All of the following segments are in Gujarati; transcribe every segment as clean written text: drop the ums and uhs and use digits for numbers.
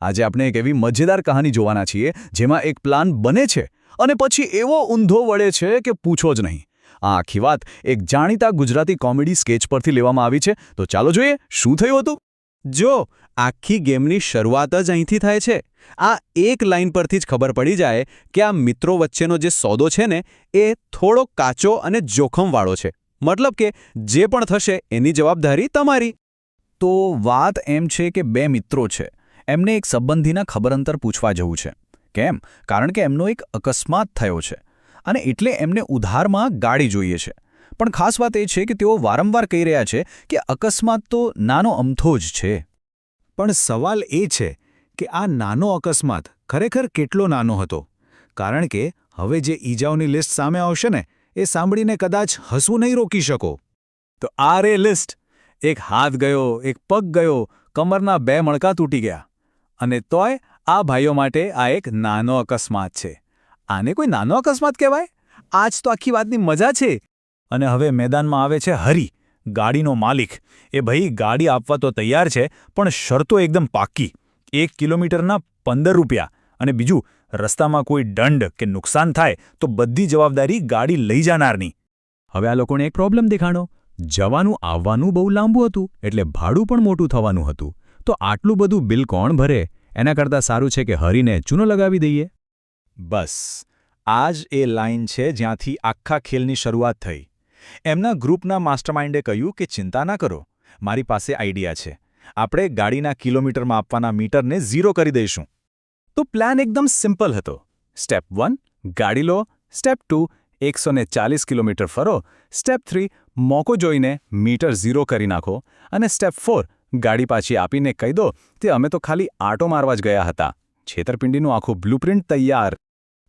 આજે આપણે એક એવી મજેદાર કહાની જોવાના છીએ જેમાં એક પ્લાન બને છે અને પછી એવો ઊંધો વળે છે કે પૂછો જ નહીં. આ આખી વાત એક જાણીતા ગુજરાતી કોમેડી સ્કેચ પરથી લેવામાં આવી છે. તો ચાલો જોઈએ શું થયું હતું. જો આખી ગેમની શરૂઆત જ અહીંથી થાય છે. આ એક લાઇન પરથી જ ખબર પડી જાય કે આ મિત્રો વચ્ચેનો જે સોદો છે ને એ થોડો કાચો અને જોખમવાળો છે. મતલબ કે જે પણ થશે એની જવાબદારી તમારી. તો વાત એમ છે કે બે મિત્રો છે. એમને એક સંબંધીના ખબરઅંતર પૂછવા જવું છે. કેમ? કારણ કે એમનો એક અકસ્માત થયો છે અને એટલે એમને ઉધારમાં ગાડી જોઈએ છે. પણ ખાસ વાત એ છે કે તેઓ વારંવાર કહી રહ્યા છે કે અકસ્માત તો નાનો અમથો જ છે. પણ સવાલ એ છે કે આ નાનો અકસ્માત ખરેખર કેટલો નાનો હતો? કારણ કે હવે જે ઈજાઓની લિસ્ટ સામે આવશે ને એ સાંભળીને કદાચ હસવું નહીં રોકી શકો. તો આ રે લિસ્ટ. એક હાથ ગયો, એક પગ ગયો, કમરના 2 મણકા તૂટી ગયા. અને તોય આ ભાઈઓ માટે આ એક નાનો અકસ્માત છે. આને કોઈ નાનો અકસ્માત કહેવાય? આજ તો આખી વાતની મજા છે. અને હવે મેદાનમાં આવે છે હરી, ગાડીનો માલિક. એ ભાઈ ગાડી આપવા તો તૈયાર છે, પણ શરતો એકદમ પાક્કી. 1 કિલોમીટરના 15 રૂપિયા. અને બીજું, રસ્તામાં કોઈ દંડ કે નુકસાન થાય તો બધી જવાબદારી ગાડી લઈ જનારની. હવે આ લોકોને એક પ્રોબ્લેમ દેખાણો. જવાનું આવવાનું બહુ લાંબુ હતું, એટલે ભાડું પણ મોટું થવાનું હતું. તો આટલું બધું બિલ કોણ ભરે? એના કરતાં સારું છે કે હરીને ચૂનો લગાવી દઈએ. બસ આ જ એ લાઇન છે જ્યાંથી આખા ખેલની શરૂઆત થઈ. એમના ગ્રુપના માસ્ટરમાઇન્ડે કહ્યું કે ચિંતા ના કરો, મારી પાસે આઈડિયા છે. આપણે ગાડીના કિલોમીટરમાં આપવાના મીટરને 0 કરી દઈશું. તો પ્લાન એકદમ સિમ્પલ હતો. સ્ટેપ 1 ગાડી લો. સ્ટેપ 2 140 કિલોમીટર ફરો. સ્ટેપ 3 મોકો જોઈને મીટર 0 કરી નાખો. અને સ્ટેપ 4 ગાડી પાછી આપીને કહી દો તે અમે તો ખાલી આટો મારવા જ ગયા હતા. છેતરપિંડીનું આખું બ્લુપ્રિન્ટ તૈયાર.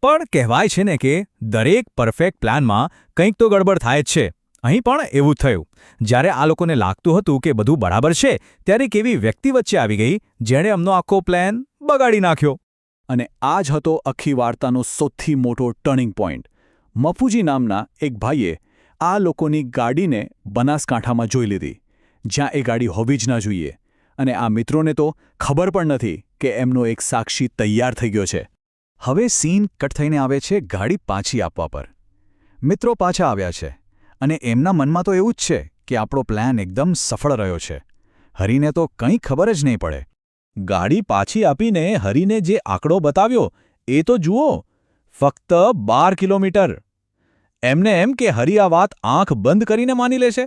પણ કહેવાય છે ને કે દરેક પરફેક્ટ પ્લાનમાં કંઈક તો ગડબડ થાય જ છે. અહીં પણ એવું જ થયું. જ્યારે આ લોકોને લાગતું હતું કે બધું બરાબર છે, ત્યારે એક એવી વ્યક્તિ વચ્ચે આવી ગઈ જેણે એમનો આખો પ્લાન બગાડી નાખ્યો. અને આ જ હતો આખી વાર્તાનો સૌથી મોટો ટર્નિંગ પોઈન્ટ. મફુજી નામના એક ભાઈએ આ લોકોની ગાડીને બનાસકાંઠામાં જોઈ લીધી, જ્યાં એ ગાડી હોવી જ ના જોઈએ. અને આ મિત્રોને તો ખબર પણ નથી કે એમનો એક સાક્ષી તૈયાર થઈ ગયો છે. હવે સીન કટ થઈને આવે છે ગાડી પાછી આપવા પર. મિત્રો પાછા આવ્યા છે અને એમના મનમાં તો એવું જ છે કે આપણો પ્લાન એકદમ સફળ રહ્યો છે. હરીને તો કંઈ ખબર જ નહીં પડે. ગાડી પાછી આપીને હરીને જે આંકડો બતાવ્યો એ તો જુઓ, ફક્ત 12 કિલોમીટર. એમને એમ કે હરી આ વાત આંખ બંધ કરીને માની લેશે.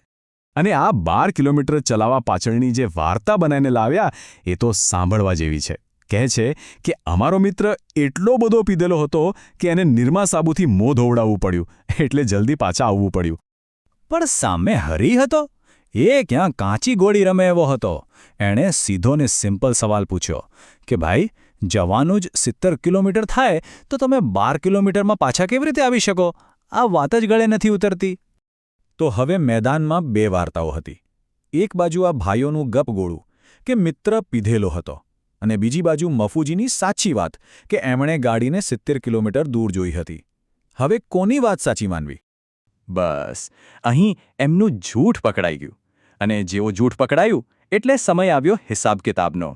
અને આ 12 કિલોમીટર ચલાવવા પાછળની જે વાર્તા બનાવીને લાવ્યા એ તો સાંભળવા જેવી છે. કહે છે કે અમારો મિત્ર એટલો બધો પીધેલો હતો કે એને નિરમા સાબુથી મોં ધોવડાવવું પડ્યું, એટલે જલ્દી પાછા આવવું પડ્યું. પણ સામે હરી હતો. એ ક્યાં કાચી ગોળી રમે એવો હતો. એણે સીધો ને સિમ્પલ સવાલ પૂછ્યો કે ભાઈ, જવાનું જ 70 કિલોમીટર થાય તો તમે 12 કિલોમીટરમાં પાછા કેવી રીતે આવી શકો? આ વાત જ ગળે નથી ઉતરતી. તો હવે મેદાનમાં 2 વાર્તાઓ હતી. એક બાજુ આ ભાઈઓનું ગપગોળું કે મિત્ર પીધેલો હતો, અને બીજી બાજુ મફુજીની સાચી વાત કે એમણે ગાડીને 70 કિલોમીટર દૂર જોઈ હતી. હવે કોની વાત સાચી માનવી? બસ અહીં એમનું જૂઠ પકડાઈ ગયું. અને જેવો જૂઠ પકડાયું એટલે સમય આવ્યો હિસાબ કિતાબનો.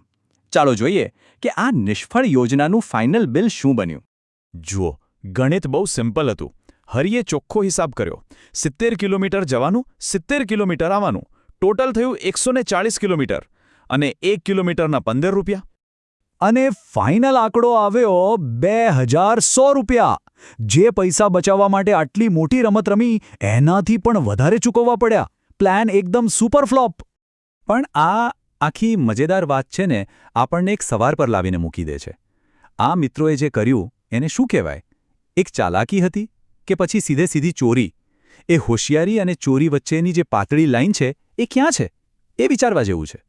ચાલો જોઈએ કે આ નિષ્ફળ યોજનાનું ફાઇનલ બિલ શું બન્યું. જુઓ, ગણિત બહુ સિમ્પલ હતું. હરીએ ચોખ્ખો હિસાબ કર્યો. 70 કિલોમીટર જવાનું, 70 કિલોમીટર આવવાનું. ટોટલ થયું 140 કિલોમીટર. અને 1 કિલોમીટરના 15 રૂપિયા. અને ફાઇનલ આંકડો આવ્યો 2100 રૂપિયા. જે પૈસા બચાવવા માટે આટલી મોટી રમત રમી એનાથી પણ વધારે ચૂકવવા પડ્યા. પ્લાન એકદમ સુપર ફ્લોપ. પણ આ આખી મજેદાર વાત છે ને આપણને એક સવાલ પર લાવીને મૂકી દે છે. આ મિત્રોએ જે કર્યું એને શું કહેવાય? એક ચાલાકી હતી કે પછી સીધી ચોરી? એ હોશિયારી અને ચોરી વચ્ચેની જે પાતળી લાઈન છે એ ક્યાં છે? એ વિચારવા જેવું છે.